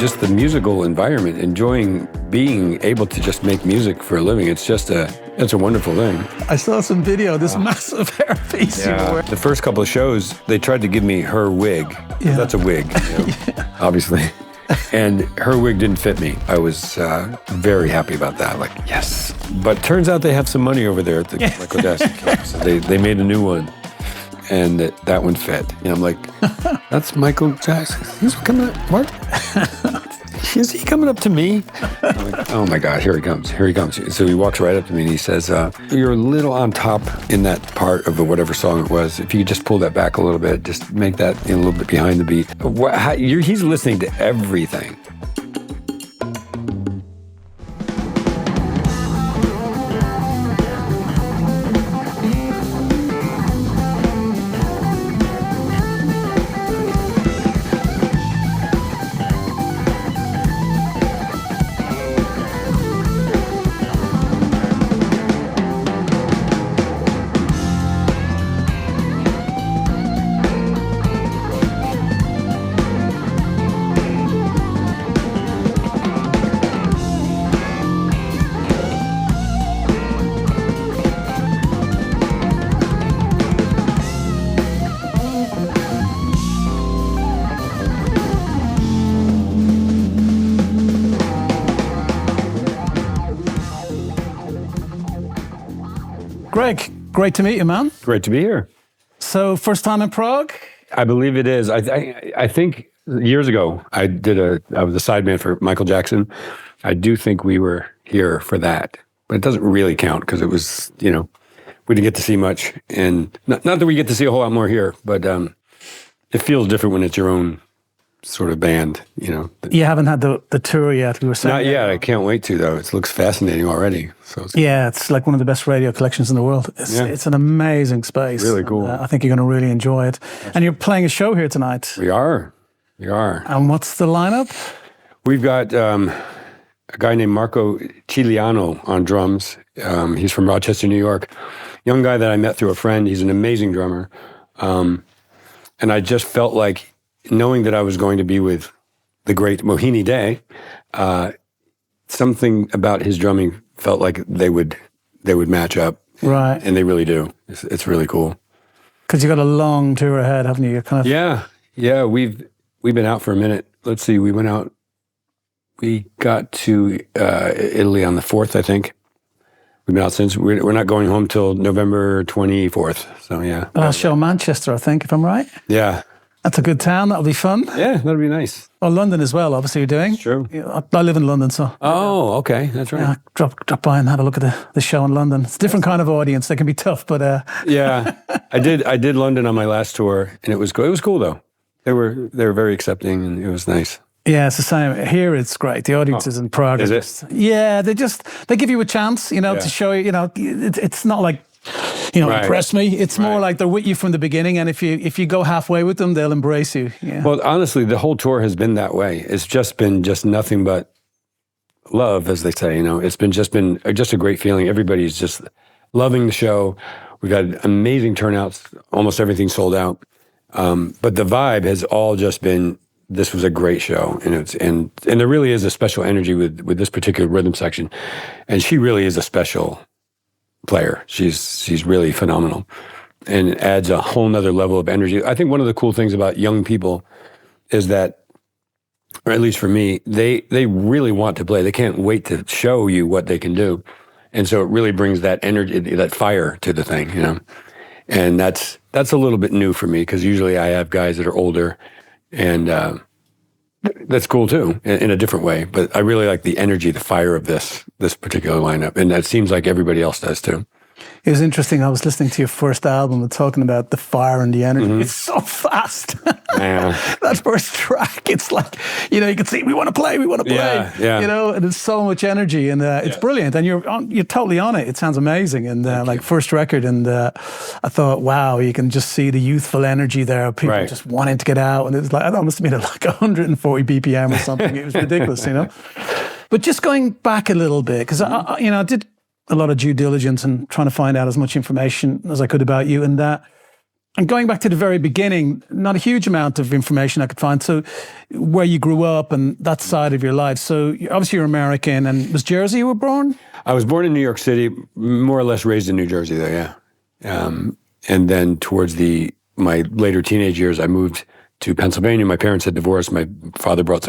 just the musical environment, enjoying being able to just make music for a living. It's a wonderful thing. I saw some video, this massive hairpiece you were wearing. The first couple of shows, they tried to give me her wig. Yeah. That's a wig, obviously. And her wig didn't fit me. I was very happy about that. Like, yes. But turns out they have some money over there at the Michael Jackson camp. So they made a new one. And that one fit. And I'm like, that's Michael Jackson. He's coming up, what? Is he coming up to me? I'm like, oh my God, here he comes, here he comes. So he walks right up to me and he says, you're a little on top in that part of whatever song it was. If you could just pull that back a little bit, just make that a little bit behind the beat. He's listening to everything. Greg, great to meet you, man. Great to be here. So, first time in Prague? I believe it is. I think years ago, I was a sideman for Michael Jackson. I do think we were here for that, but it doesn't really count because it was, we didn't get to see much. And not that we get to see a whole lot more here, but it feels different when it's your own sort of band, You haven't had the tour yet, we were saying. Not yet. I can't wait to, though. It looks fascinating already. So it's like one of the best radio collections in the world. It's an amazing space. Really cool. I think you're going to really enjoy it. And you're playing a show here tonight. We are. And what's the lineup? We've got a guy named Marco Cirigliano on drums. He's from Rochester, New York. Young guy that I met through a friend. He's an amazing drummer. And I just felt like, knowing that I was going to be with the great Mohini Dey, something about his drumming felt like they would match up. Right. And they really do. It's really cool. Because you've got a long tour ahead, haven't you? You're kind of... Yeah. We've been out for a minute. Let's see. We got to Italy on the 4th, I think. We've been out since. We're not going home till November 24th. So yeah. Last show Manchester, I think, if I'm right. Yeah. That's a good town. That'll be fun. Yeah, that'll be nice. Well, London as well, obviously you're doing. True. I live in London, so... Oh, okay. That's right. Yeah, drop by and have a look at the show in London. It's a different kind of audience. They can be tough, but... Yeah. I did London on my last tour, and it was cool, though. They were very accepting, and it was nice. Yeah, it's the same. Here it's great. The audiences in Prague is are it? just... Yeah, they give you a chance, to show you, it's not like... Right. Impress me. It's more like they're with you from the beginning, and if you go halfway with them, they'll embrace you. Yeah. Well, honestly, the whole tour has been that way. It's just been nothing but love, as they say. It's been just a great feeling. Everybody's just loving the show. We've got amazing turnouts. Almost everything sold out. But the vibe has all just been. This was a great show, and there really is a special energy with this particular rhythm section, and she really is a special player. She's really phenomenal and adds a whole nother level of energy. I think one of the cool things about young people is that, or at least for me, they really want to play. They can't wait to show you what they can do. And so it really brings that energy, that fire to the thing, And that's a little bit new for me because usually I have guys that are older and that's cool too, in a different way. But I really like the energy, the fire of this particular lineup, and that seems like everybody else does too. It was interesting. I was listening to your first album and talking about the fire and the energy. Mm-hmm. It's so fast. Yeah. That first track, it's like, you can see, we want to play. Yeah. And there's so much energy, and it's brilliant. And you're totally on it. It sounds amazing. And first record, and I thought, wow, you can just see the youthful energy there. People just wanting to get out. And it was like, I thought it must have been like 140 BPM or something. It was ridiculous, But just going back a little bit, because I did a lot of due diligence and trying to find out as much information as I could about you, and And going back to the very beginning, not a huge amount of information I could find. So where you grew up and that side of your life. So obviously you're American, and was Jersey you were born? I was born in New York City, more or less raised in New Jersey though, yeah. And then towards my later teenage years, I moved to Pennsylvania. My parents had divorced. My father bought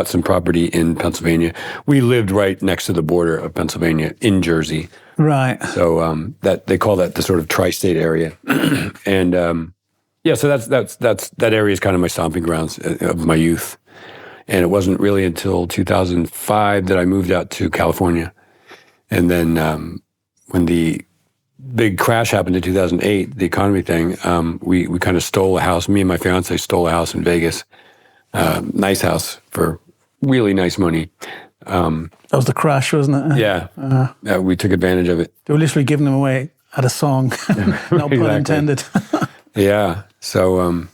some property in Pennsylvania. We lived right next to the border of Pennsylvania in Jersey. Right. So that they call that the sort of tri-state area. And so that area is kind of my stomping grounds of my youth. And it wasn't really until 2005 that I moved out to California. And then when the big crash happened in 2008, the economy thing, we kind of stole a house. Me and my fiance stole a house in Vegas. Nice house for really nice money. That was the crash, wasn't it? Yeah. We took advantage of it. They were literally giving them away at a song. No pun intended. Yeah. So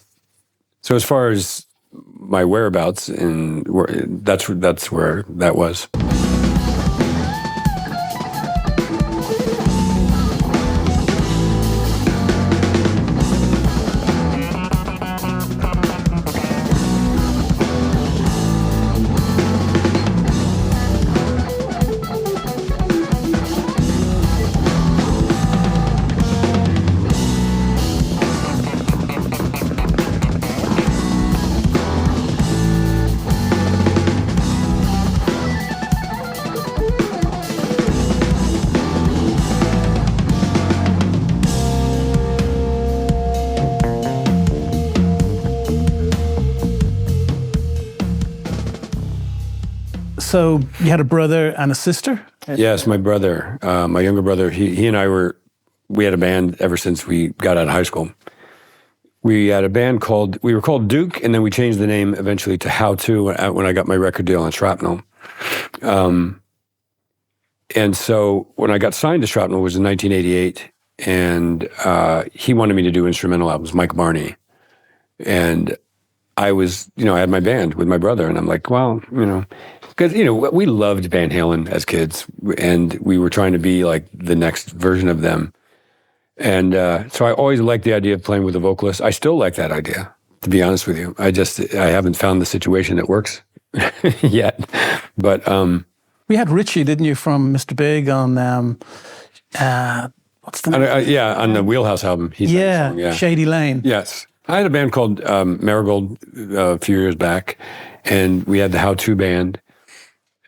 as far as my whereabouts, that's where that was. So you had a brother and a sister? Yes, my brother, my younger brother, he and we had a band ever since we got out of high school. We had a band we were called Duke, and then we changed the name eventually to Howe II when I got my record deal on Shrapnel. And so when I got signed to Shrapnel was in 1988, and he wanted me to do instrumental albums, Mike Barney. And I had my band with my brother, and I'm like, well, because, we loved Van Halen as kids, and we were trying to be like the next version of them. And so I always liked the idea of playing with a vocalist. I still like that idea, to be honest with you. I haven't found the situation that works yet. But we had Richie, didn't you, from Mr. Big on what's the name? On the Wheelhouse album. Yeah, Shady Lane. Yes. I had a band called Marigold a few years back, and we had the Howe II band.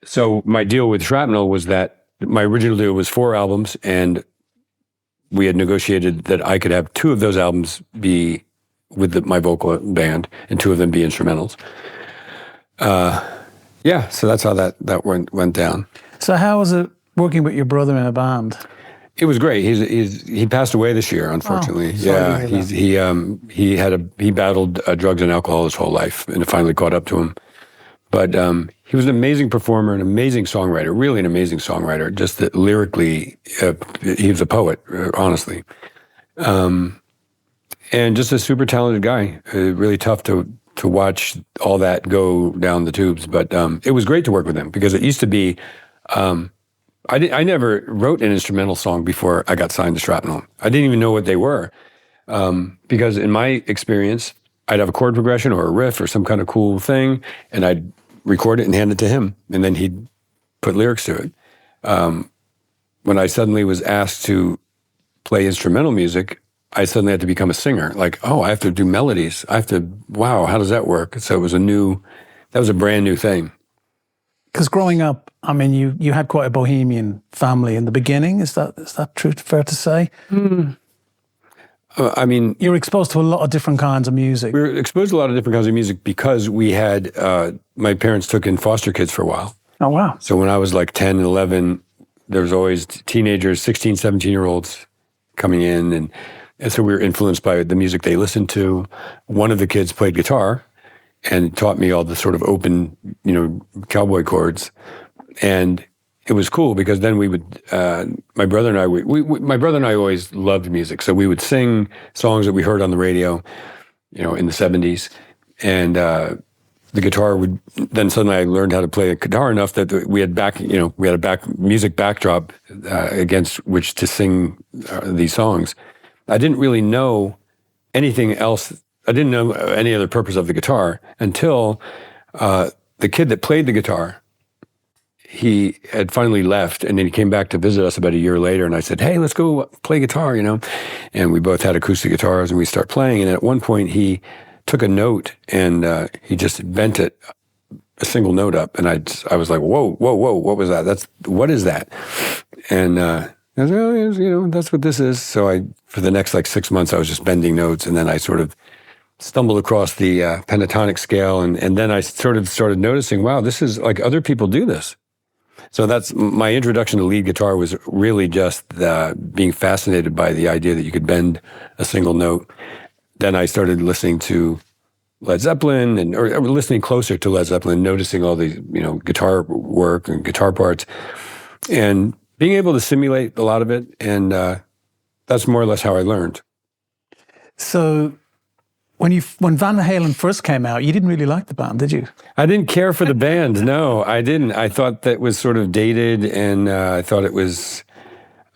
So my deal with Shrapnel was that my original deal was 4 albums, and we had negotiated that I could have 2 of those albums be with my vocal band and 2 of them be instrumentals. So that's how that went down. So how was it working with your brother in a band? It was great. He passed away this year, unfortunately. He battled drugs and alcohol his whole life, and it finally caught up to him. But he was an amazing performer, an amazing songwriter, really an amazing songwriter. Just that lyrically, he was a poet, honestly, and just a super talented guy. Really tough to watch all that go down the tubes. But it was great to work with him because it used to be. I never wrote an instrumental song before I got signed to Shrapnel. I didn't even know what they were. Because in my experience, I'd have a chord progression or a riff or some kind of cool thing, and I'd record it and hand it to him, and then he'd put lyrics to it. When I suddenly was asked to play instrumental music, I suddenly had to become a singer. Like, I have to do melodies. Wow, how does that work? So that was a brand new thing. Because growing up, I mean, you had quite a bohemian family in the beginning. Is that true? Fair to say? I mean, you were exposed to a lot of different kinds of music. We were exposed to a lot of different kinds of music because we had my parents took in foster kids for a while. Oh wow! So when I was like 10 and 11, there was always teenagers, 16, 17-year-olds coming in, and so we were influenced by the music they listened to. One of the kids played guitar and taught me all the sort of open, cowboy chords. And it was cool because then we would, my brother and I always loved music. So we would sing songs that we heard on the radio, in the 70s. And the guitar then suddenly I learned how to play a guitar enough that we had a music backdrop against which to sing these songs. I didn't really know anything else. I didn't know any other purpose of the guitar until the kid that played the guitar, he had finally left, and then he came back to visit us about a year later, and I said, hey, let's go play guitar, And we both had acoustic guitars, and we start playing, and at one point he took a note, and he just bent it a single note up, and I was like, whoa, what was that? What is that? And I was like, oh, that's what this is. So for the next 6 months, I was just bending notes, and then I sort of stumbled across the pentatonic scale, and then I sort of started noticing, wow, this is other people do this. So that's my introduction to lead guitar, was really just being fascinated by the idea that you could bend a single note. Then I started listening to Led Zeppelin, or listening closer to Led Zeppelin, noticing all the guitar work and guitar parts, and being able to simulate a lot of it. And that's more or less how I learned. So when Van Halen first came out, you didn't really like the band, did you? I didn't care for the band. No, I didn't. I thought that was sort of dated, and I thought it was,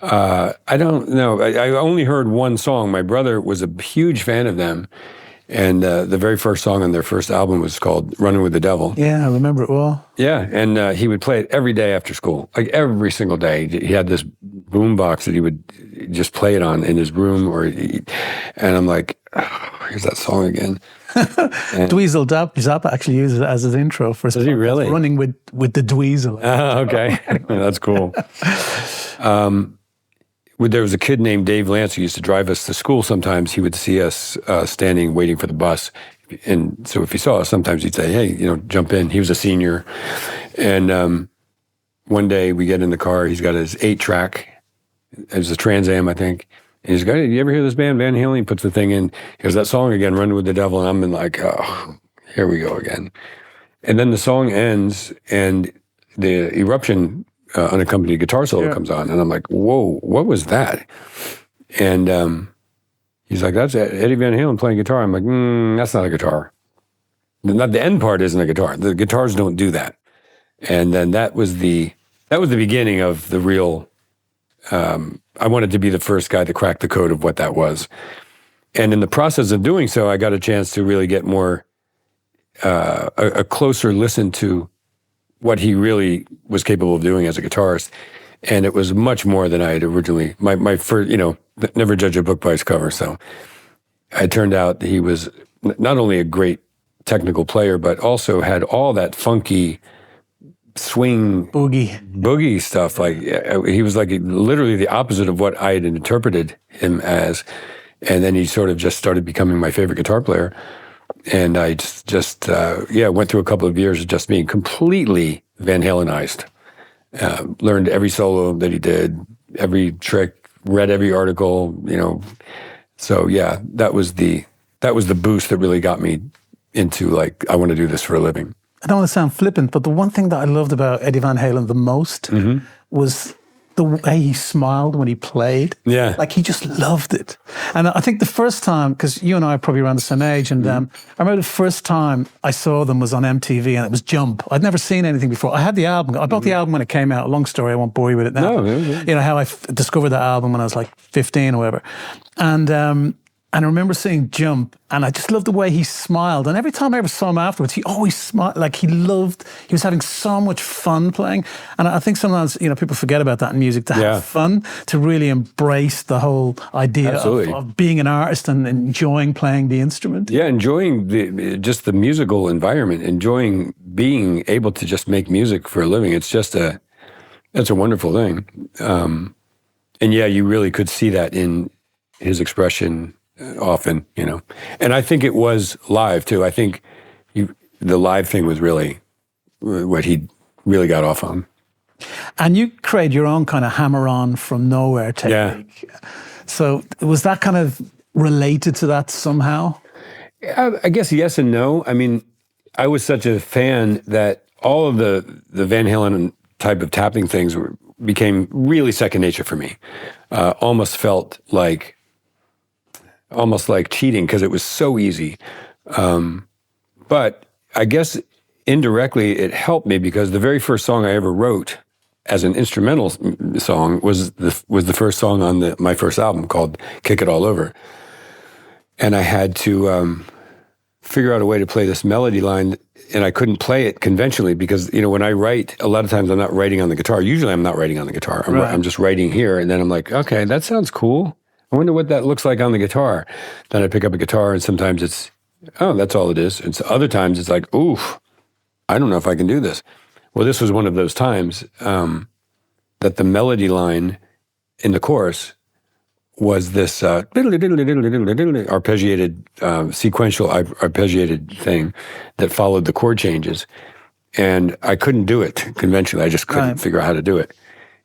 I don't know. I only heard one song. My brother was a huge fan of them, and the very first song on their first album was called Runnin With The Devil. Yeah, I remember it well. Yeah, and he would play it every day after school, every single day. He had this boom box that he would just play it on in his room, and I'm like, oh, here's that song again. Dweezil Zappa actually uses it as his intro for his Does he really? Running with the Dweezil. Oh, okay. That's cool. There was a kid named Dave Lance who used to drive us to school sometimes. He would see us standing, waiting for the bus. And so if he saw us, sometimes he'd say, hey, jump in. He was a senior. And one day we get in the car. He's got his 8-track. It was a Trans Am, I think. And he's got, you ever hear this band, Van Halen? He puts the thing in. He goes, that song again, Run With The Devil. And I'm in oh, here we go again. And then the song ends, and the Eruption unaccompanied guitar solo comes on. And I'm like, whoa, what was that? And he's like, that's Eddie Van Halen playing guitar. I'm like, that's not a guitar. Not the end part isn't a guitar. The guitars don't do that. And then that was the beginning of the real, I wanted to be the first guy to crack the code of what that was. And in the process of doing so, I got a chance to really get more, a closer listen to what he really was capable of doing as a guitarist. And it was much more than I had originally, my first, never judge a book by its cover. So it turned out he was not only a great technical player, but also had all that funky swing boogie stuff. He was literally the opposite of what I had interpreted him as. And then he sort of just started becoming my favorite guitar player. And I just went through a couple of years of just being completely Van Halenized. Learned every solo that he did, every trick, read every article, So yeah, that was the boost that really got me into I want to do this for a living. I don't want to sound flippant, but the one thing that I loved about Eddie Van Halen the most was the way he smiled when he played. Yeah. He just loved it. And I think the first time, because you and I are probably around the same age, and I remember the first time I saw them was on MTV, and it was Jump. I'd never seen anything before. I had the album. I bought the album when it came out. Long story, I won't bore you with it now. No. How I discovered the album when I was 15 or whatever. And I remember seeing Jump, and I just loved the way he smiled. And every time I ever saw him afterwards, he always smiled. He was having so much fun playing. And I think sometimes, people forget about that in music, to have fun, to really embrace the whole idea of being an artist and enjoying playing the instrument. Yeah, enjoying just the musical environment, enjoying being able to just make music for a living. It's just that's a wonderful thing. And yeah, you really could see that in his expression often, And I think it was live, too. I think the live thing was really what he really got off on. And you create your own kind of Hammer-On from nowhere technique. Yeah. So was that kind of related to that somehow? I guess yes and no. I mean, I was such a fan that all of the Van Halen type of tapping things became really second nature for me. Almost felt like cheating because it was so easy. But I guess indirectly it helped me because the very first song I ever wrote as an instrumental song was the first song on my first album called Kick It All Over. and I had to figure out a way to play this melody line, and I couldn't play it conventionally because, when I write, a lot of times I'm not writing on the guitar. Usually I'm not writing on the guitar. I'm just writing here, and then I'm like, okay, that sounds cool. I wonder what that looks like on the guitar. Then I pick up a guitar, and sometimes it's, oh, that's all it is. And other times it's like, oof, I don't know if I can do this. Well, this was one of those times that the melody line in the chorus was this arpeggiated, sequential arpeggiated thing that followed the chord changes. And I couldn't do it conventionally. I just couldn't figure out how to do it.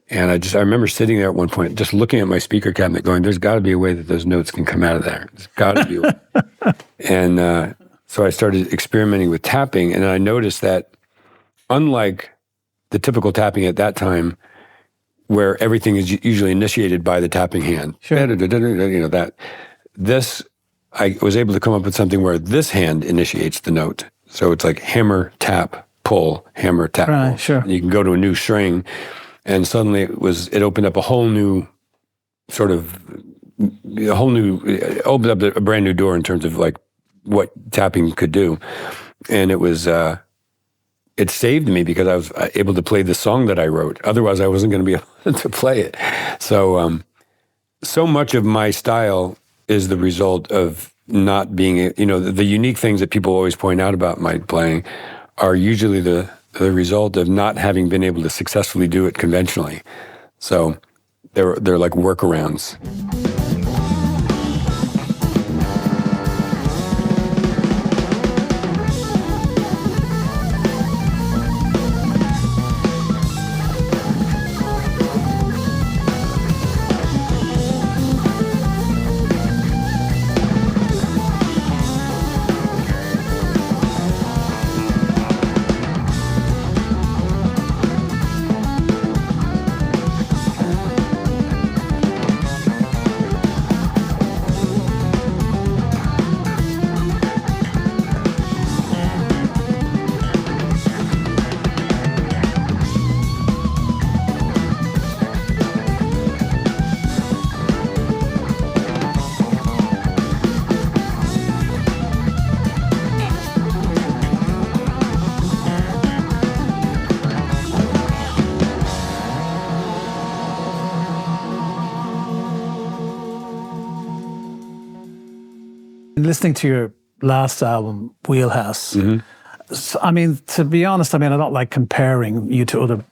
And I remember sitting there at one point, just looking at my speaker cabinet going, there's got to be a way that those notes can come out of there. There's got to be a way. And so I started experimenting with tapping, and I noticed that unlike the typical tapping at that time, where everything is usually initiated by the tapping hand. Sure. That. This, I was able to come up with something where this hand initiates the note. So it's like hammer, tap, pull, hammer, tap, pull. Sure. And you can go to a new string, and suddenly it opened up a whole new opened up a brand new door in terms of like what tapping could do. And it was, it saved me because I was able to play the song that I wrote. Otherwise, I wasn't going to be able to play it. So, so much of my style is the result of not being, the unique things that people always point out about my playing are usually the result of not having been able to successfully do it conventionally. So they're like workarounds. Listening to your last album, Wheelhouse, I mean, to be honest, I don't like comparing you to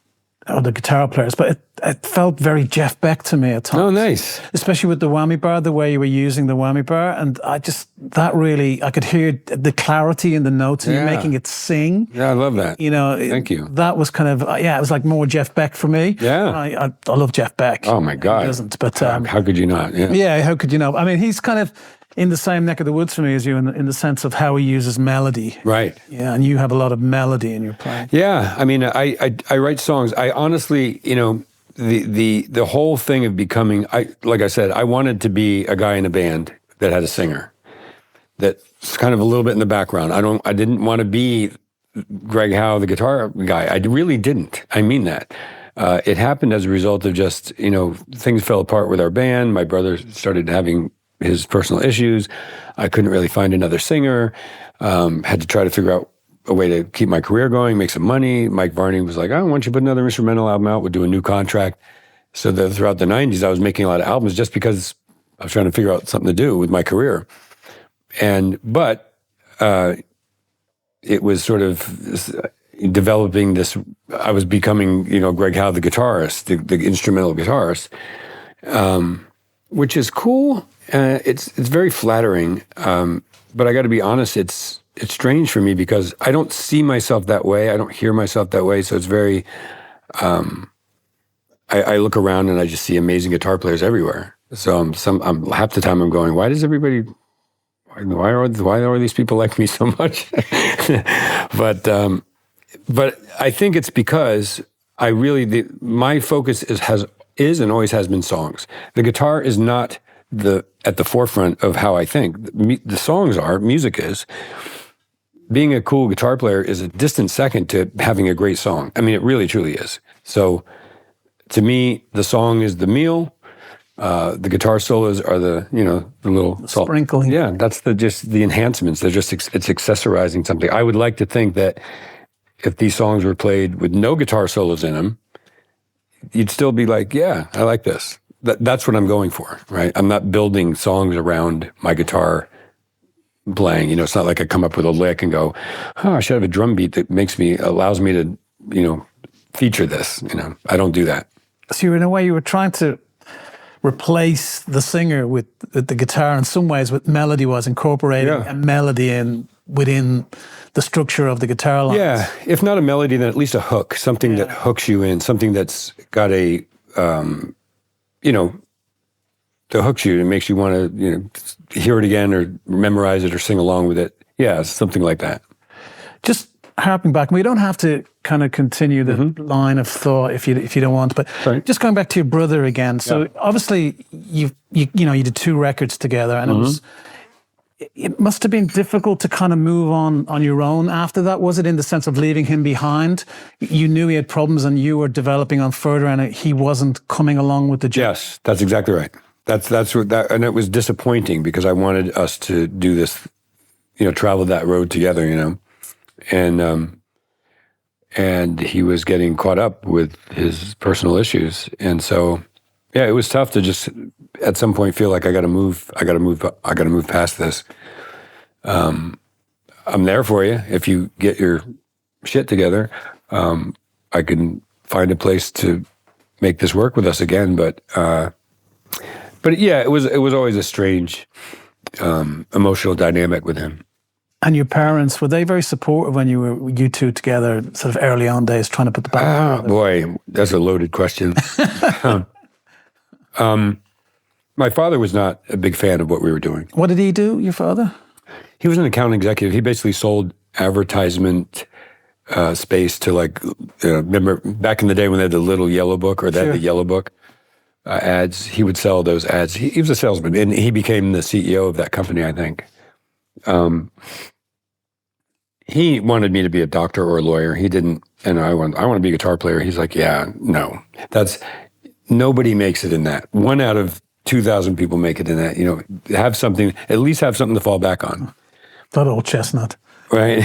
other guitar players, but it felt very Jeff Beck to me at times. Oh, nice. Especially with the whammy bar, the way you were using the whammy bar. And I could hear the clarity in the notes and you making it sing. Yeah, I love that. Thank you. That was kind of, it was like more Jeff Beck for me. Yeah. I love Jeff Beck. Oh my God. He doesn't, but how could you not? Yeah. Yeah, how could you not? I mean, he's kind of in the same neck of the woods for me as you in the sense of how he uses melody. Right. Yeah, and you have a lot of melody in your playing. Yeah, I mean, I write songs. I honestly, the whole thing of becoming, like I said, I wanted to be a guy in a band that had a singer that's kind of a little bit in the background. I didn't want to be Greg Howe, the guitar guy. I really didn't. I mean that. It happened as a result of just, things fell apart with our band. My brother started having his personal issues. I couldn't really find another singer. Had to try to figure out a way to keep my career going, make some money. Mike Varney was like, why don't you put another instrumental album out? We'll do a new contract. So that throughout the 90s, I was making a lot of albums just because I was trying to figure out something to do with my career. But it was sort of developing this, I was becoming, Greg Howe, the guitarist, the instrumental guitarist, which is cool. It's very flattering, but I got to be honest. It's strange for me because I don't see myself that way. I don't hear myself that way. So it's very. I look around and I just see amazing guitar players everywhere. So I'm half the time I'm going, why does everybody? Why are these people like me so much? But I think it's because my focus is and always has been songs. The guitar is not at the forefront of how I think. The songs are, music is. Being a cool guitar player is a distant second to having a great song. I mean, it really, truly is. So to me, the song is the meal. The guitar solos are the little sprinkling. Yeah, that's just the enhancements. They're just, it's accessorizing something. I would like to think that if these songs were played with no guitar solos in them, you'd still be like, yeah, I like this. That's what I'm going for, right? I'm not building songs around my guitar playing. It's not like I come up with a lick and go, oh, I should have a drum beat that allows me to, feature this. I don't do that. So in a way, you were trying to replace the singer with the guitar in some ways, with melody was incorporating a melody within the structure of the guitar lines. Yeah, if not a melody, then at least a hook, something that hooks you in, something that's got a, that hooks you and makes you want to, hear it again or memorize it or sing along with it. Yeah, something like that. Just harping back, we don't have to kind of continue the line of thought if you don't want, but just going back to your brother again. So obviously you did 2 records together, and it must have been difficult to kind of move on your own after that. Was it in the sense of leaving him behind? You knew he had problems and you were developing on further, and he wasn't coming along with the journey. Yes, that's exactly right. That's what that, and it was disappointing because I wanted us to do this, travel that road together, and he was getting caught up with his personal issues, and so it was tough to just at some point feel like I got to move past this. I'm there for you if you get your shit together. I can find a place to make this work with us again, but yeah, it was always a strange emotional dynamic with him. And your parents, were they very supportive when you two together, sort of early on days, trying to put the band together? Boy, that's a loaded question. My father was not a big fan of what we were doing. What did he do, your father? He was an account executive. He basically sold advertisement space to remember back in the day when they had the little yellow book or the yellow book ads, he would sell those ads. He was a salesman, and he became the CEO of that company, I think. He wanted me to be a doctor or a lawyer. He didn't, and I want to be a guitar player. He's like, yeah, no. Nobody makes it in that. 1 out of 2,000 people make it in that. At least have something to fall back on. That old chestnut. Right?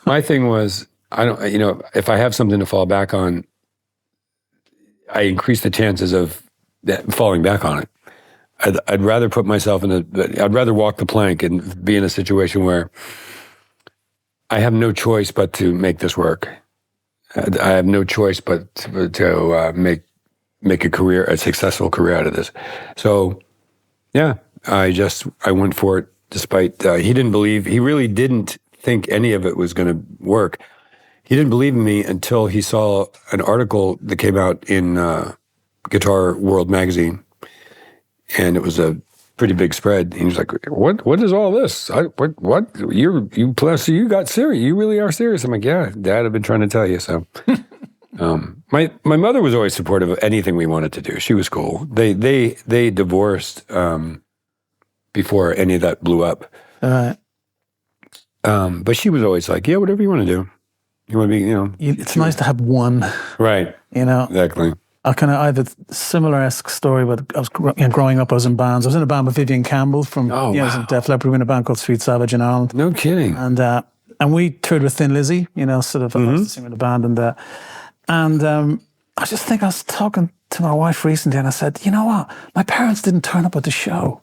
My thing was, if I have something to fall back on, I increase the chances of falling back on it. I'd rather put myself I'd rather walk the plank and be in a situation where I have no choice but to make this work. I have no choice but to make a successful career out of this. So, yeah, I went for it despite, he really didn't think any of it was going to work. He didn't believe in me until he saw an article that came out in Guitar World magazine. And it was a pretty big spread. He was like, what is all this? What? You got serious. You really are serious. I'm like, yeah, Dad, I've been trying to tell you. So my mother was always supportive of anything we wanted to do. She was cool. They divorced before any of that blew up. But she was always like, yeah, whatever you want to do. You want to be, It's nice to have one. Right. Exactly. I have a similar-esque story, but I was growing up, I was in bands. I was in a band with Vivian Campbell from I was in Def Leppard. We were in a band called Sweet Savage in Ireland. No kidding. And we toured with Thin Lizzy, sort of, I was the singer of the band. And I just think I was talking to my wife recently, and I said, you know what? My parents didn't turn up at the show.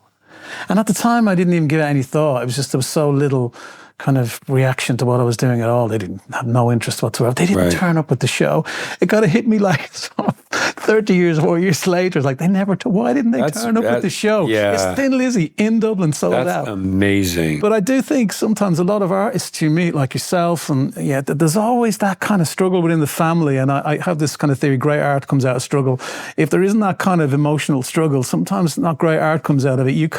And at the time, I didn't even give it any thought. It was just, there was so little kind of reaction to what I was doing at all. They didn't have no interest whatsoever. They didn't turn up at the show. It got to hit me like 30 years, 4 years later. It's like, why didn't they turn up at the show? Yeah. It's Thin Lizzy in Dublin, sold out. That's amazing. But I do think sometimes a lot of artists you meet, like yourself, and there's always that kind of struggle within the family. And I have this kind of theory, great art comes out of struggle. If there isn't that kind of emotional struggle, sometimes not great art comes out of it.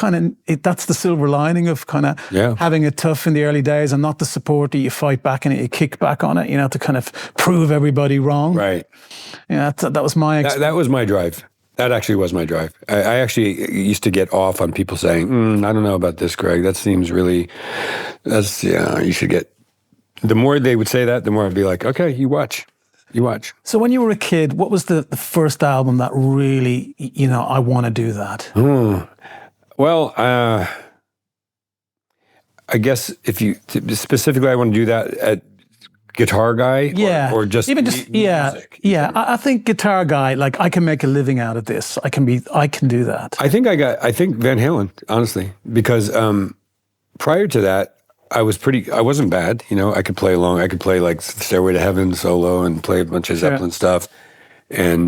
That's the silver lining of kind of having it tough in the early days and not the support that you fight back in it, you kick back on it, to kind of prove everybody wrong. Right. Yeah, that was my experience. That was my drive. That actually was my drive. I actually used to get off on people saying, I don't know about this, Greg. That seems really, you should get, the more they would say that, the more I'd be like, okay, you watch. You watch. So when you were a kid, what was the first album that really, I want to do that? Well, I guess if you specifically, I want to do that at Guitar Guy, or just even just music. I think Guitar Guy, like I can make a living out of this. I can do that. I think Van Halen, honestly, because prior to that, I wasn't bad. I could play along. I could play like Stairway to Heaven solo and play a bunch of Zeppelin stuff, and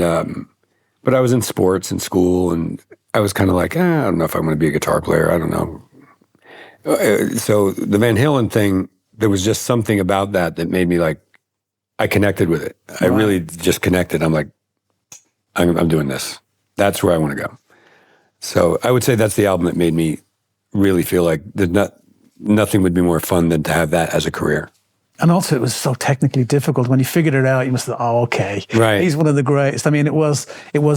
but I was in sports in school, and I was kind of like, I don't know if I'm going to be a guitar player. I don't know. So the Van Halen thing, there was just something about that made me like, I connected with it. I really just connected. I'm like, I'm doing this. That's where I want to go. So I would say that's the album that made me really feel like nothing would be more fun than to have that as a career. And also, it was so technically difficult. When you figured it out, you must have thought, oh, okay. Right. He's one of the greatest. I mean, it was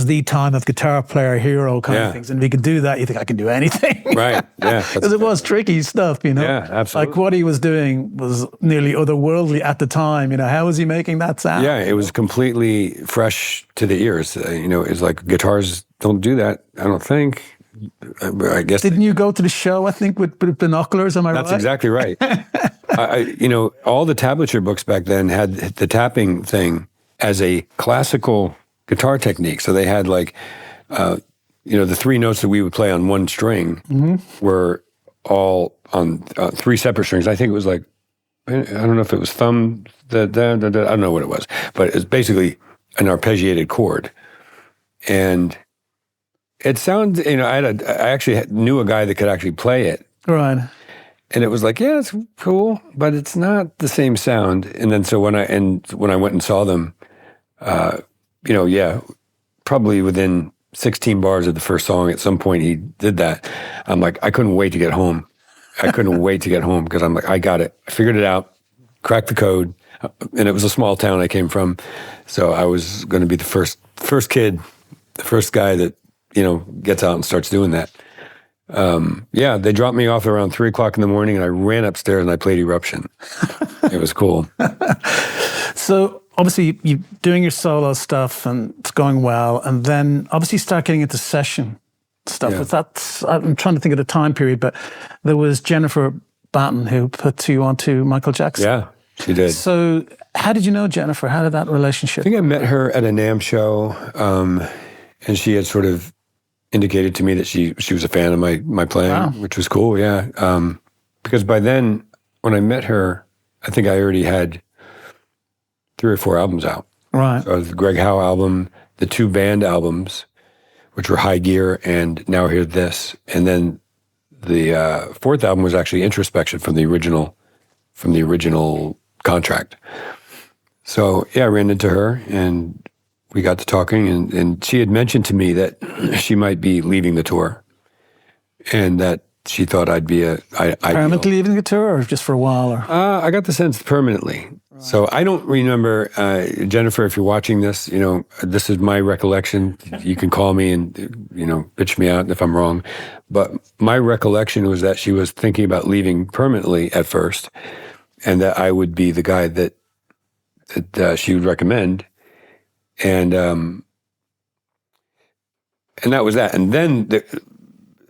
the time of guitar player hero kind of things. And if you could do that, you think, I can do anything. Right, yeah. Because it was tricky stuff, Yeah, absolutely. Like what he was doing was nearly otherworldly at the time. How was he making that sound? Yeah, it was completely fresh to the ears. It's like guitars don't do that, I don't think. I guess. Didn't you go to the show, I think, with binoculars? Am I right? That's exactly right. All the tablature books back then had the tapping thing as a classical guitar technique. So they had like, the three notes that we would play on one string were all on three separate strings. I think it was like, I don't know if it was thumb, I don't know what it was, but it's basically an arpeggiated chord. And it sounds, I actually knew a guy that could actually play it. Right. And it was like, yeah, it's cool, but it's not the same sound. And then so when I went and saw them, probably within 16 bars of the first song, at some point he did that. I'm like, I couldn't wait to get home. Because I'm like, I got it. I figured it out, cracked the code. And it was a small town I came from. So I was going to be the first kid, the first guy that, gets out and starts doing that. They dropped me off around 3:00 in the morning, and I ran upstairs and I played Eruption. It was cool. So obviously you're doing your solo stuff and it's going well, and then obviously you start getting into session stuff. Yeah. I'm trying to think of the time period, but there was Jennifer Batten who put you onto Michael Jackson. Yeah, she did. So how did you know Jennifer? How did that relationship? I think I met her at a NAMM show, and she had sort of indicated to me that she was a fan of my playing, which was cool, yeah. Because by then, when I met her, I think I already had 3 or 4 albums out. Right. So the Greg Howe album, the 2 band albums, which were High Gear and Now Hear This. And then the 4th album was actually Introspection from the original contract. So yeah, I ran into her and we got to talking, and she had mentioned to me that she might be leaving the tour, and that she thought I'd be permanently leaving the tour, or just for a while? Or I got the sense permanently. Right. So I don't remember, Jennifer. If you're watching this, this is my recollection. You can call me and bitch me out if I'm wrong, but my recollection was that she was thinking about leaving permanently at first, and that I would be the guy that she would recommend. And that was that. And then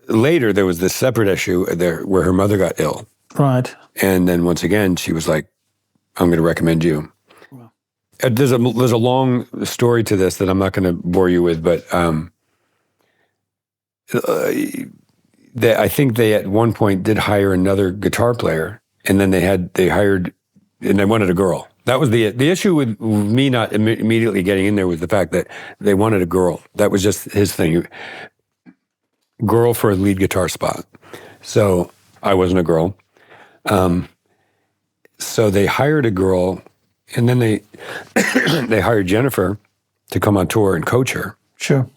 later there was this separate issue there where her mother got ill. Right. And then once again, she was like, I'm going to recommend you. Wow. There's a long story to this that I'm not going to bore you with, but I think they at one point did hire another guitar player, and then they hired, and they wanted a girl. That was the issue with me not immediately getting in there, was the fact that they wanted a girl. That was just his thing. Girl for a lead guitar spot. So I wasn't a girl. So they hired a girl, and then they hired Jennifer to come on tour and coach her. Sure.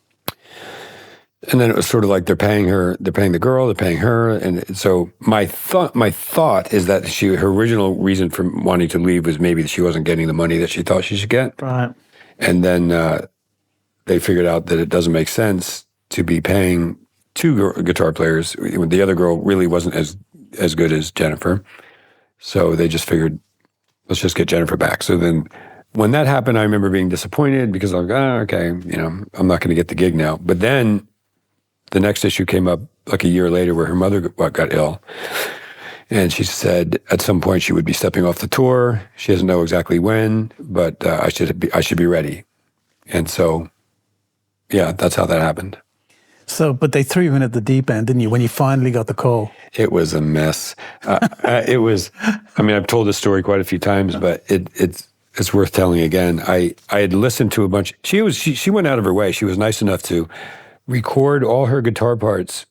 And then it was sort of like they're paying the girl, they're paying her, and so my thought is that her original reason for wanting to leave was maybe that she wasn't getting the money that she thought she should get. Right. And then they figured out that it doesn't make sense to be paying 2 guitar players. The other girl really wasn't as good as Jennifer, so they just figured, let's just get Jennifer back. So then when that happened, I remember being disappointed because I was like, oh, okay, I'm not going to get the gig now. But then the next issue came up like a year later where her mother got ill. And she said at some point she would be stepping off the tour. She doesn't know exactly when, but I should be ready. And so, yeah, that's how that happened. So, but they threw you in at the deep end, didn't you, when you finally got the call? It was a mess. It was, I mean, I've told this story quite a few times, but it's worth telling again. I had listened to a bunch. She went out of her way. She was nice enough to record all her guitar parts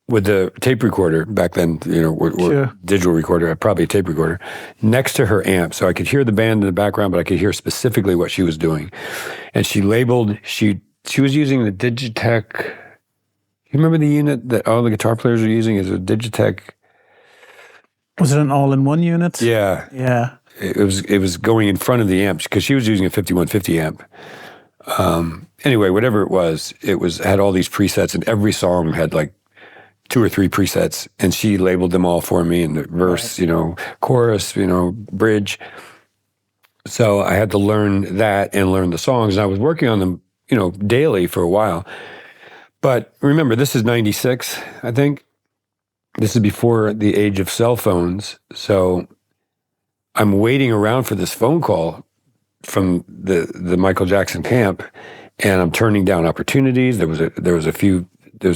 with the tape recorder back then, or digital recorder, probably a tape recorder, next to her amp. So I could hear the band in the background, but I could hear specifically what she was doing. And she labeled, she was using the Digitech. You remember the unit that all the guitar players are using? Is a Digitech. Was it an all-in-one unit? Yeah. Yeah. It was going in front of the amp because she was using a 5150 amp. Anyway, whatever it was had all these presets, and every song had like 2 or 3 presets, and she labeled them all for me in the verse, chorus, bridge. So I had to learn that and learn the songs, and I was working on them, daily for a while. But remember, this is 96, I think. This is before the age of cell phones. So I'm waiting around for this phone call from the Michael Jackson camp, and I'm turning down opportunities. There was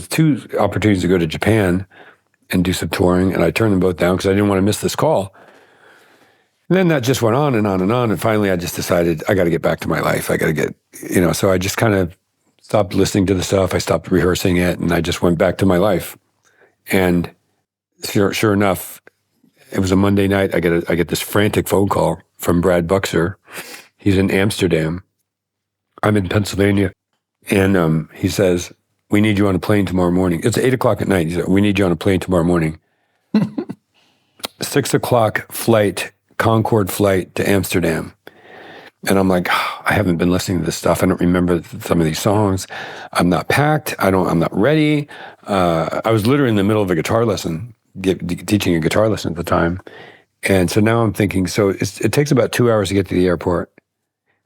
2 opportunities to go to Japan and do some touring, and I turned them both down because I didn't want to miss this call. And then that just went on and on and on, and finally I just decided I got to get back to my life. I got to get, so I just kind of stopped listening to the stuff. I stopped rehearsing it, and I just went back to my life. And sure enough, it was a Monday night. I get this frantic phone call from Brad Buxer. He's in Amsterdam. I'm in Pennsylvania. And he says, we need you on a plane tomorrow morning. It's 8:00 at night. He said, we need you on a plane tomorrow morning. 6:00 flight, Concorde flight to Amsterdam. And I'm like, I haven't been listening to this stuff. I don't remember some of these songs. I'm not packed. I'm not ready. I was literally in the middle of a guitar lesson, teaching a guitar lesson at the time. And so now I'm thinking, so it takes about 2 hours to get to the airport.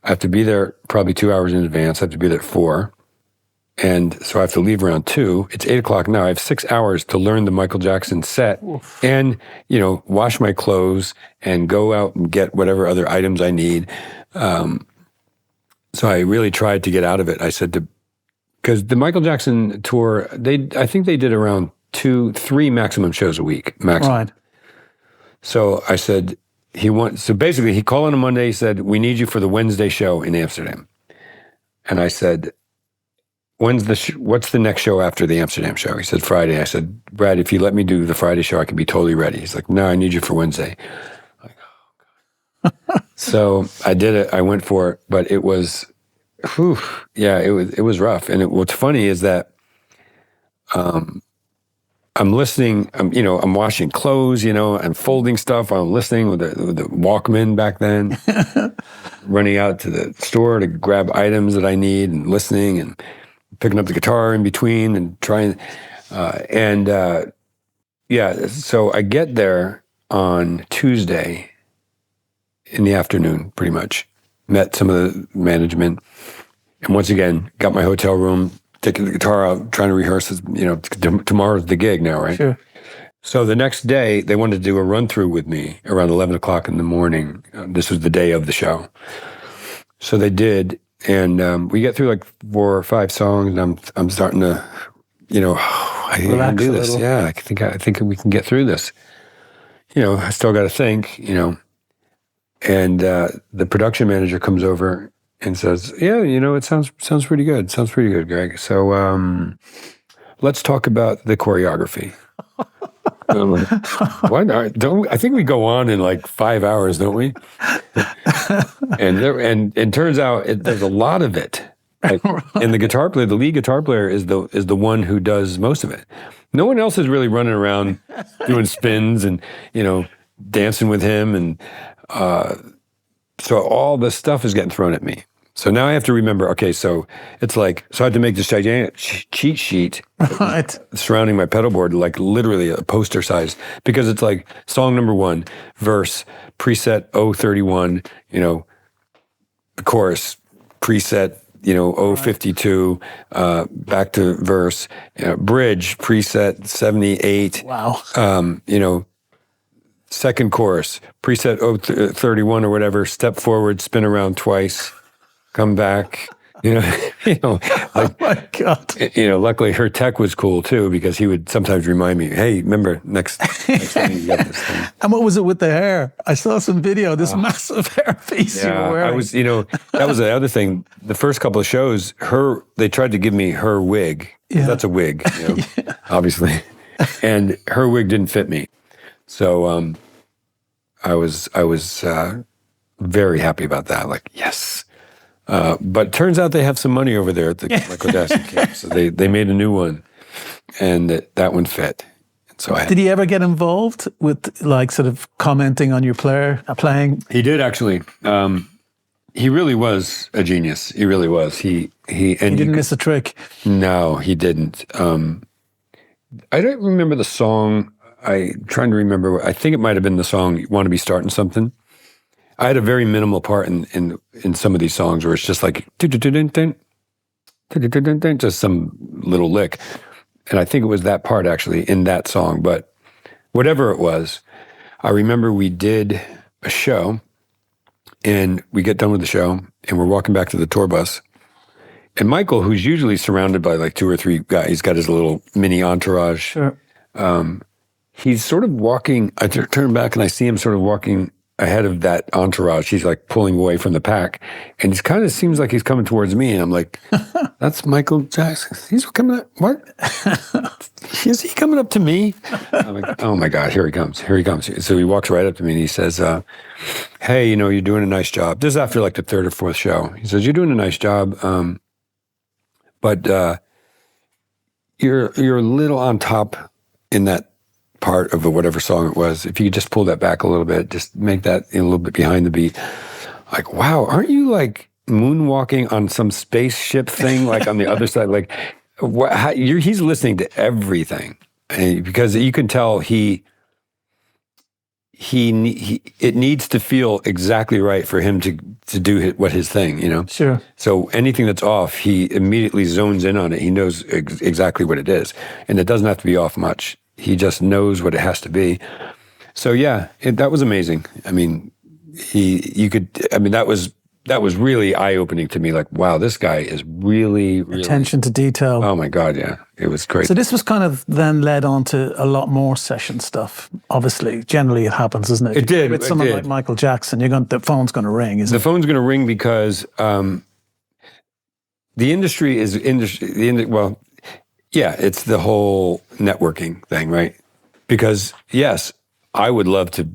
I have to be there probably 2 hours in advance. I have to be there at 4. And so I have to leave around 2. It's 8:00 now. I have 6 hours to learn the Michael Jackson set. Oof. And, wash my clothes and go out and get whatever other items I need. So I really tried to get out of it. I said because the Michael Jackson tour, I think they did around 2-3 maximum shows a week. Maximum. Right. So I said, so basically he called on a Monday, he said, we need you for the Wednesday show in Amsterdam. And I said, what's the next show after the Amsterdam show? He said, Friday. I said, Brad, if you let me do the Friday show, I can be totally ready. He's like, no, I need you for Wednesday. I'm like, oh, God. So I did it. I went for it, but it was, it was rough. And what's funny is that I'm listening, I'm washing clothes, I'm folding stuff. I'm listening with the Walkman back then, running out to the store to grab items that I need and listening and picking up the guitar in between and trying. So I get there on Tuesday in the afternoon, pretty much. Met some of the management. And once again, got my hotel room, taking the guitar out, trying to rehearse. Tomorrow's the gig now, right? Sure. So the next day, they wanted to do a run-through with me around 11:00 in the morning. This was the day of the show. So they did, and we get through like 4 or 5 songs, and I'm starting to, I can do this. Yeah, I think we can get through this. I still got to think, And the production manager comes over and says, yeah, it sounds pretty good. Sounds pretty good, Greg. So let's talk about the choreography. I'm like, why not? I think we go on in like 5 hours, don't we? and turns out there's a lot of it. Like, and the guitar player, the lead guitar player is the one who does most of it. No one else is really running around doing spins and, dancing with him. And so all this stuff is getting thrown at me. So now I have to remember, okay, so it's like, so I had to make this gigantic cheat sheet surrounding my pedal board, like literally a poster size, because it's like song number 1, verse, preset 031, chorus, preset, 052, back to verse, bridge, preset 78. Wow. Second chorus, preset 31 or whatever, step forward, spin around twice, come back. Like, oh my God. Luckily her tech was cool too, because he would sometimes remind me, hey, remember next time you get this thing. And what was it with the hair? I saw some video, this massive hairpiece you were wearing. I was, that was the other thing. The first couple of shows, they tried to give me her wig. Yeah. That's a wig, obviously. And her wig didn't fit me. So I was very happy about that. Like, yes. But turns out they have some money over there at the Michael Jackson camp. So they made a new one, and that one fit. And so Did he ever get involved with like sort of commenting on your playing? He did, actually. He really was a genius. He really was. He didn't miss a trick. No, he didn't. I don't remember the song. I'm trying to remember. I think it might have been the song "Want to Be Starting Something." I had a very minimal part in some of these songs where it's just like just some little lick, and I think it was that part actually in that song. But whatever it was, I remember we did a show, and we get done with the show, and we're walking back to the tour bus, and Michael, who's usually surrounded by like 2 or 3 guys, he's got his little mini entourage. Sure. He's sort of walking. I turn back and I see him sort of walking ahead of that entourage. He's like pulling away from the pack, and it kind of seems like he's coming towards me, and I'm like, that's Michael Jackson. He's coming up. What? Is he coming up to me? I'm like, oh my God, here he comes. So he walks right up to me and he says, hey, you're doing a nice job. This is after like the 3rd or 4th show. He says, you're doing a nice job, but you're a little on top in that part of whatever song it was. If you could just pull that back a little bit, just make that a little bit behind the beat. Like, wow, aren't you like moonwalking on some spaceship thing, like on the other side? Like, he's listening to everything, and because you can tell it needs to feel exactly right for him to do his thing, Sure. So anything that's off, he immediately zones in on it. He knows exactly what it is, and it doesn't have to be off much. He just knows what it has to be. So yeah, that was amazing. I mean, that was really eye-opening to me. Like, wow, this guy is really attention to detail. Oh my God, yeah, it was great. So this was kind of then led on to a lot more session stuff. Obviously, generally it happens, isn't it? It did. With someone like Michael Jackson, the phone's going to ring, isn't it? The phone's going to ring because the industry is well. Yeah, it's the whole networking thing, right? Because yes, I would love to,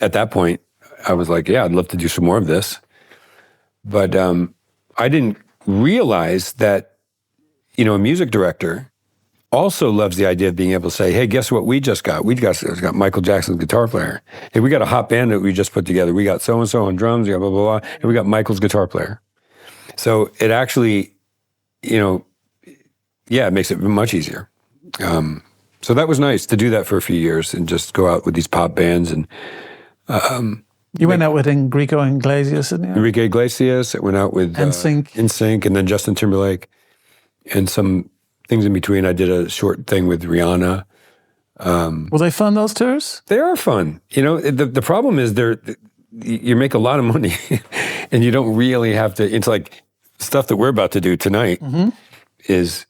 at that point, I was like, yeah, I'd love to do some more of this. But I didn't realize that, a music director also loves the idea of being able to say, hey, guess what we just got? We got Michael Jackson's guitar player. Hey, we got a hot band that we just put together. We got so-and-so on drums, blah, blah, blah, and we got Michael's guitar player. So it actually, it makes it much easier. So that was nice to do that for a few years and just go out with these pop bands. And you went out with Enrique Iglesias, didn't you? Enrique Iglesias. I went out with NSYNC, and then Justin Timberlake, and some things in between. I did a short thing with Rihanna. Were they fun, those tours? They are fun. The problem is you make a lot of money, and you don't really have to. It's like stuff that we're about to do tonight is.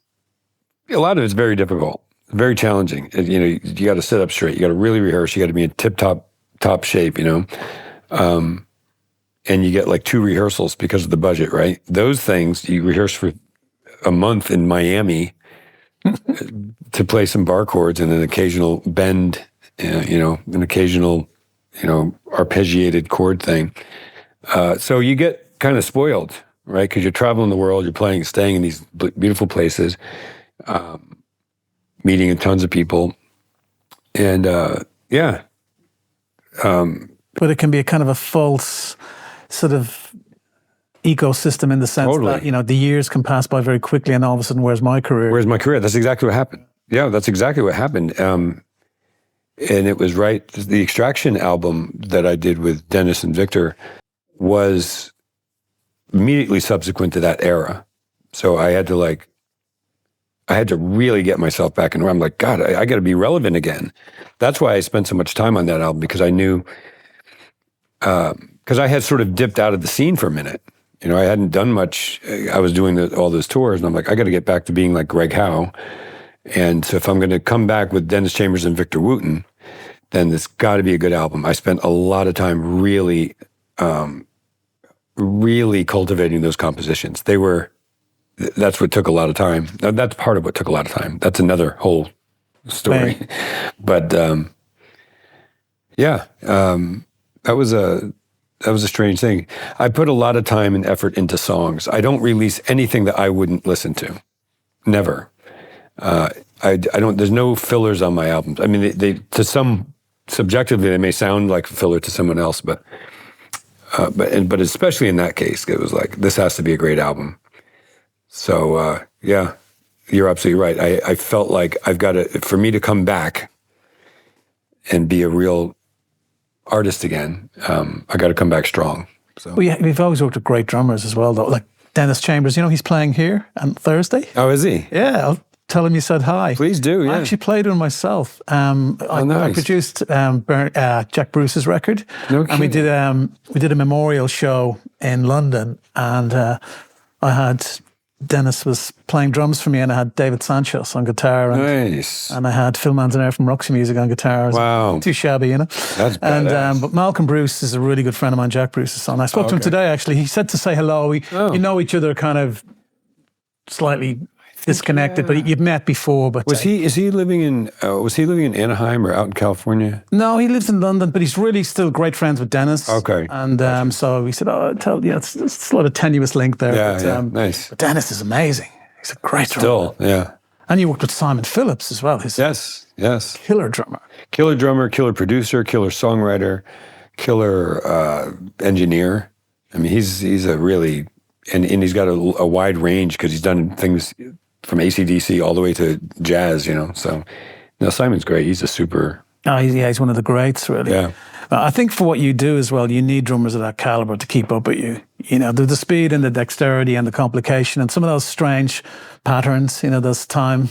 A lot of it's very difficult, very challenging. You got to sit up straight. You got to really rehearse. You got to be in top shape, and you get like 2 rehearsals because of the budget, right? Those things, you rehearse for a month in Miami to play some bar chords and an occasional bend, an occasional, arpeggiated chord thing. So you get kind of spoiled, right? Because you're traveling the world, you're staying in these beautiful places. Meeting tons of people, and but it can be a kind of a false sort of ecosystem in the sense that the years can pass by very quickly, and all of a sudden, where's my career? That's exactly what happened. Yeah, that's exactly what happened. And it was right. The Extraction album that I did with Dennis and Victor was immediately subsequent to that era. So I had to really get myself back in. I'm like, God, I got to be relevant again. That's why I spent so much time on that album, because I knew, because I had sort of dipped out of the scene for a minute. You know, I hadn't done much. I was doing all those tours, and I'm like, I got to get back to being like Greg Howe. And so if I'm going to come back with Dennis Chambers and Victor Wooten, then it's got to be a good album. I spent a lot of time really cultivating those compositions. That's what took a lot of time. That's part of what took a lot of time. That's another whole story. Right. But that was a strange thing. I put a lot of time and effort into songs. I don't release anything that I wouldn't listen to. Never. I don't. There's no fillers on my albums. I mean, they to some subjectively they may sound like a filler to someone else, but especially in that case, it was like, this has to be a great album. So yeah, you're absolutely right. I felt like I've got to, for me to come back and be a real artist again, I got to come back strong. So. Well, yeah, we've always worked with great drummers as well, though. Like Dennis Chambers, he's playing here on Thursday. Oh, is he? Yeah, I'll tell him you said hi. Please do, yeah. I actually played with him myself. Nice. I produced Jack Bruce's record. No and we did a memorial show in London, and I had Dennis was playing drums for me, and I had David Sanchez on guitar. Nice. And I had Phil Manzanera from Roxy Music on guitar. Wow. Too shabby, That's badass. And but Malcolm Bruce is a really good friend of mine, Jack Bruce's son. I spoke to him today, actually. He said to say hello. We know each other kind of slightly disconnected, but you've met before. But was he living in Anaheim or out in California? No, he lives in London, but he's really still great friends with Dennis. Okay. And so we said, it's a lot of tenuous link there. Yeah, nice. But Dennis is amazing. He's a great drummer. Still, yeah. And you worked with Simon Phillips as well. Yes. Killer drummer. Killer drummer, killer producer, killer songwriter, killer engineer. I mean, he's a really, and he's got a wide range because he's done things from AC/DC all the way to jazz, So, Simon's great. He's a super. Oh, he's one of the greats, really. Yeah. I think for what you do as well, you need drummers of that caliber to keep up with you. The speed and the dexterity and the complication and some of those strange patterns, those time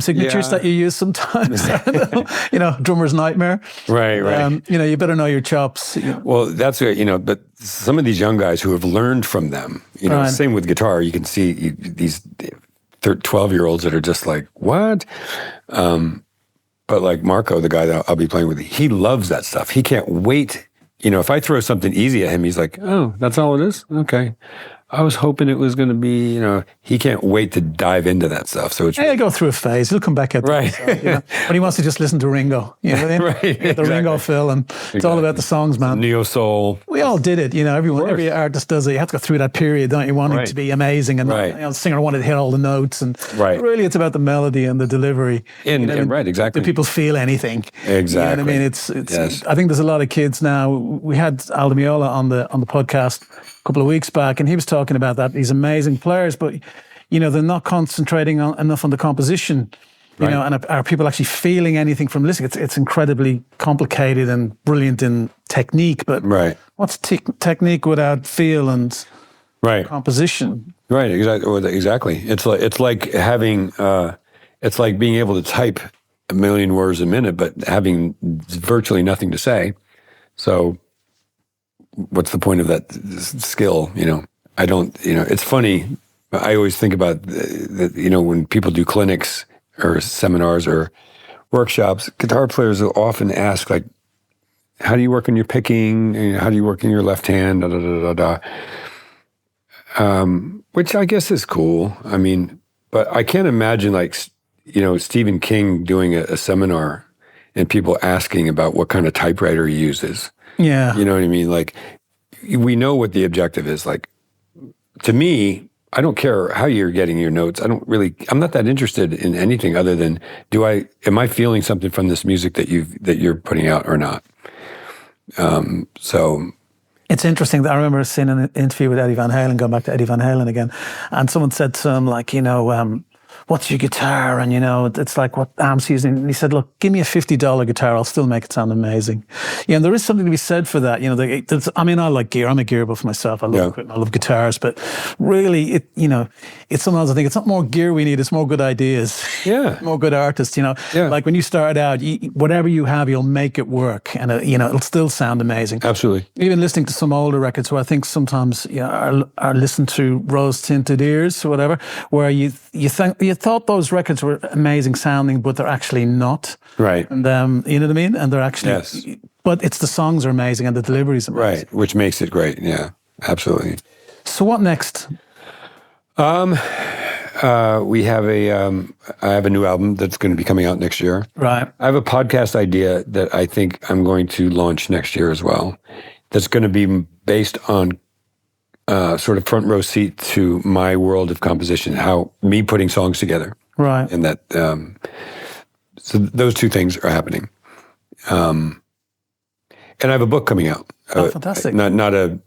signatures that you use sometimes. Drummer's nightmare. Right. You better know your chops. Well, that's right, but some of these young guys who have learned from them, Right. Same with guitar, you can see these 12-year-olds that are just like, what? But like Marco, the guy that I'll be playing with, he loves that stuff. He can't wait. If I throw something easy at him, he's like, oh, that's all it is? Okay. I was hoping it was going to be, he can't wait to dive into that stuff. So it's go through a phase. He'll come back at right. But he wants to just listen to Ringo. Right. The Ringo Phil, and it's all about the songs, man. Neo soul. We all did it. Every artist does it. You have to go through that period, don't you? Wanting to be amazing, and the singer wanted to hit all the notes, and really, it's about the melody and the delivery. Right, exactly. Do people feel anything? Exactly. You know what I mean? It's. Yes. I think there's a lot of kids now. We had Aldo Meola on the podcast a couple of weeks back, and he was talking about that. These amazing players, but they're not concentrating enough on the composition. And are people actually feeling anything from listening? It's incredibly complicated and brilliant in technique, but what's technique without feel and composition? Right, exactly. It's like having it's like being able to type 1 million words a minute, but having virtually nothing to say. So, what's the point of that skill? I don't. It's funny. I always think about when people do clinics or seminars or workshops, guitar players will often ask, like, how do you work on your picking? How do you work in your left hand? Da, da, da, da, da. Which I guess is cool. I mean, but I can't imagine, like, Stephen King doing a seminar and people asking about what kind of typewriter he uses. Yeah. You know what I mean? Like, we know what the objective is. Like, to me, I don't care how you're getting your notes. I'm not that interested in anything other than, am I feeling something from this music that you're putting out or not? So it's interesting that I remember seeing an interview with Eddie Van Halen, going back to Eddie Van Halen again, and someone said to him, like, what's your guitar? And, it's like, what amps using? And he said, look, give me a $50 guitar. I'll still make it sound amazing. And there is something to be said for that. I like gear. I'm a gear buff myself. I love equipment. I love guitars. But really, it's sometimes I think it's not more gear we need. It's more good ideas. Yeah. More good artists, Like when you started out, whatever you have, you'll make it work. And, it'll still sound amazing. Absolutely. Even listening to some older records where I think sometimes are listened to rose-tinted ears or whatever, where you thought those records were amazing sounding, but they're actually not. Right. And you know what I mean? And they're actually, yes. But it's the songs are amazing and the delivery is amazing. Right, which makes it great. Yeah, absolutely. So what next? We have I have a new album that's going to be coming out next year. Right. I have a podcast idea that I think I'm going to launch next year as well. That's going to be based on sort of front row seat to my world of composition, how me putting songs together. Right. And that, so those two things are happening. And I have a book coming out. Oh, fantastic. Not a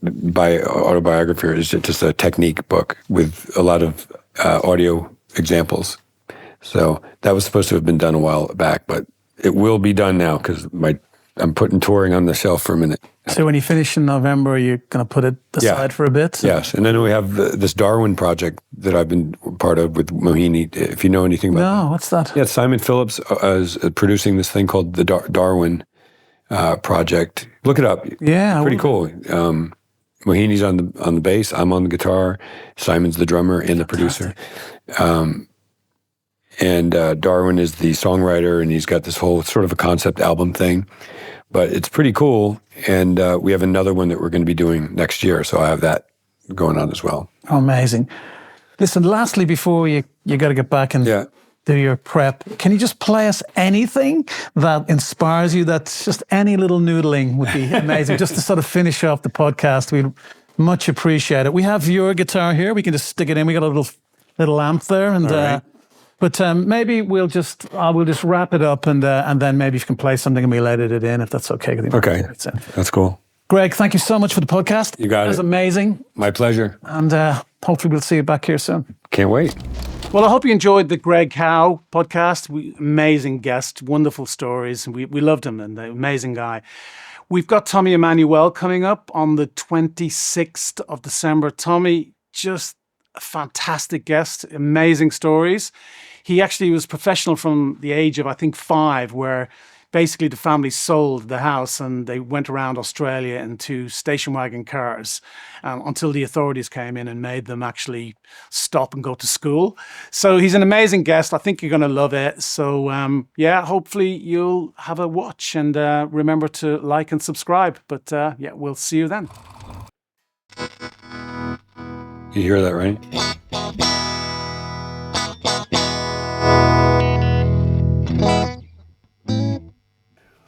autobiography, it's just a technique book with a lot of audio examples. So that was supposed to have been done a while back, but it will be done now because I'm putting touring on the shelf for a minute. So when you finish in November, you're going to put it aside for a bit? Yes. And then we have this DarWin project that I've been part of with Mohini, if you know anything about No, what's that? Yeah, Simon Phillips is producing this thing called the DarWin project. Look it up. Yeah. It's pretty cool. Mohini's on the bass, I'm on the guitar, Simon's the drummer and the producer. And DarWin is the songwriter, and he's got this whole sort of a concept album thing. But it's pretty cool, and we have another one that we're going to be doing next year, so I have that going on as well. Amazing. Listen, lastly, before you got to get back and do your prep, can you just play us anything that inspires you? That's just any little noodling would be amazing, just to sort of finish off the podcast. We'd much appreciate it. We have your guitar here. We can just stick it in. We got a little amp there, and but maybe we'll just wrap it up, and then maybe if you can play something and we'll edit it in, if that's okay. Okay, that's cool. Greg, thank you so much for the podcast. You got it. It was amazing. My pleasure. And hopefully we'll see you back here soon. Can't wait. Well, I hope you enjoyed the Greg Howe podcast. Amazing guest, wonderful stories. We loved him, and an amazing guy. We've got Tommy Emmanuel coming up on the 26th of December. Tommy, just a fantastic guest, amazing stories. He actually was professional from the age of, I think, 5, where basically the family sold the house and they went around Australia in 2 station wagon cars until the authorities came in and made them actually stop and go to school. So he's an amazing guest. I think you're going to love it. So hopefully you'll have a watch, and remember to like and subscribe. But we'll see you then. You hear that, right?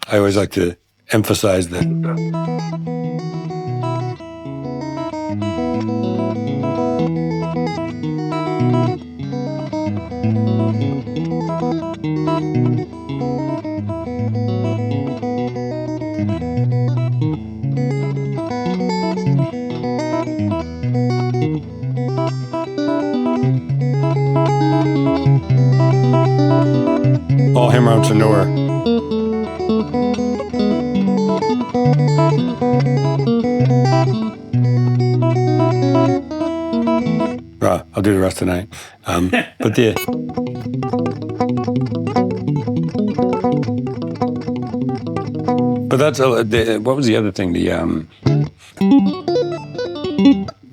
I always like to emphasize that. All Hammer-Ons from Nowhere. I'll do the rest tonight. But that's what was the other thing?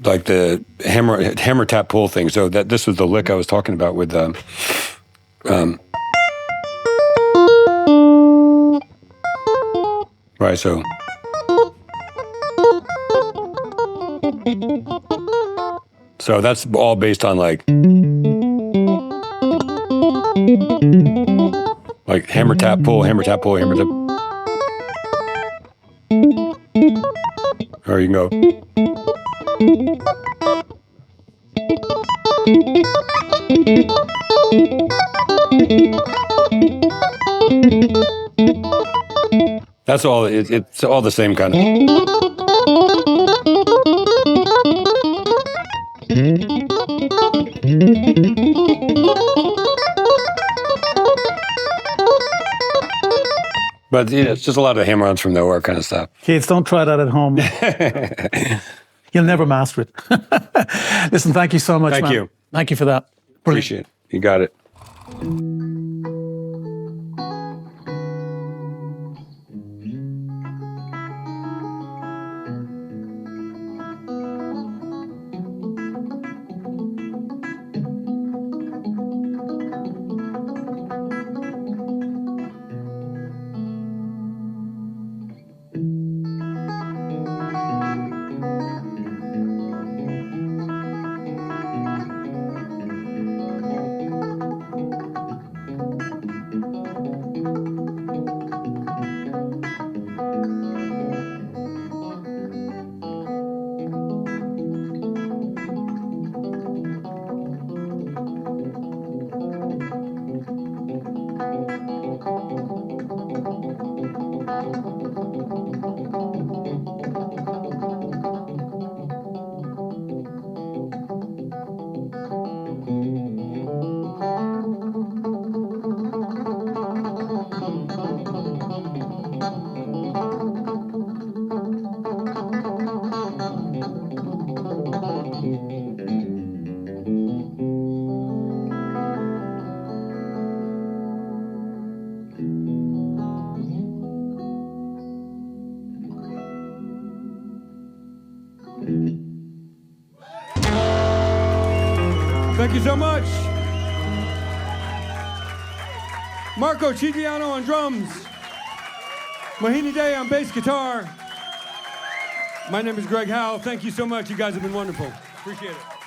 Like the hammer tap pull thing. So this was the lick I was talking about with right. So. So that's all based on like hammer tap pull, hammer tap pull, hammer tap. Or you can go. That's all. It's all the same kind of. But it's just a lot of Hammer-Ons from nowhere kind of stuff. Kids, don't try that at home. You'll never master it. Listen, thank you so much, Thank man. you. Thank you for that. Brilliant. Appreciate it. You got it. Thank you so much. Marco Cirigliano on drums. Mohini Dey on bass guitar. My name is Greg Howe. Thank you so much. You guys have been wonderful. Appreciate it.